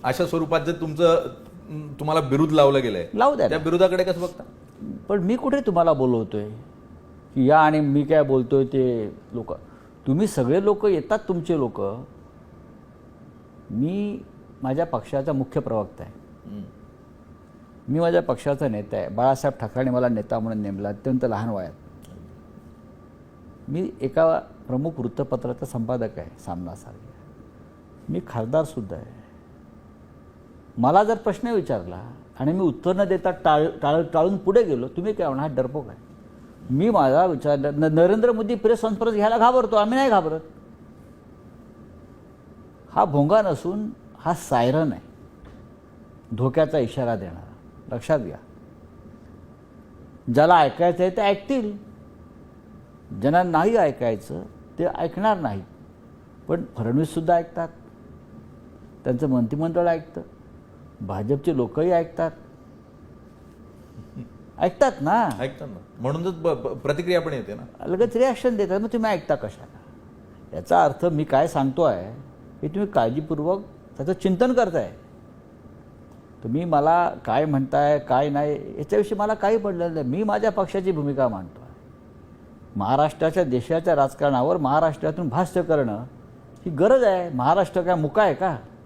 अशा स्वरूपात जर तुम्हाला विरोध लावला गेलाय, लावू द्या त्या विरोधाकडे कसं बघता? पण मी कुठे तुम्हाला बोलवतोय की या आणि मी काय बोलतोय ते लोक, तुम्ही सगळे लोक येतात तुमचे लोक. मी माझ्या पक्षाचा मुख्य प्रवक्ता आहे, मी माझ्या पक्षाचा नेता आहे. बाळासाहेब ठाकरेंनी मला नेता म्हणून नेमला अत्यंत लहान वयात. मी एका प्रमुख वृत्तपत्राचा संपादक आहे सामनासारखे. मी खासदारसुद्धा आहे. मला जर प्रश्न विचारला आणि मी उत्तर न देता टाळून पुढे गेलो, तुम्ही काय म्हणा हा डरपोक आहे. मी माझा विचार नरेंद्र मोदी प्रेस कॉन्फरन्स घ्यायला घाबरतो, आम्ही नाही घाबरत. हा भोंगा नसून हा सायरन आहे, धोक्याचा इशारा देणारा. लक्षात घ्या. ज्याला ऐकायचं आहे ते ऐकतील, ज्यांना नाही ऐकायचं ते ऐकणार नाहीत. पण फडणवीससुद्धा ऐकतात, त्यांचं मंत्रिमंडळ ऐकतं, भाजपचे लोकही ऐकतात ना. ऐकतात ना, म्हणूनच प्रतिक्रिया पण येते ना, लगेच रिॲक्शन देतात. मग तुम्ही ऐकता कशाला? याचा अर्थ मी काय सांगतो आहे हे तुम्ही काळजीपूर्वक त्याचं चिंतन करताय. तुम्ही मला काय म्हणताय काय नाही याच्याविषयी मला काही पडलेलं नाही. मी माझ्या पक्षाची भूमिका मांडतो आहे. महाराष्ट्राच्या देशाच्या राजकारणावर महाराष्ट्रातून भाष्य करणं ही गरज आहे. महाराष्ट्र काय मुका आहे का?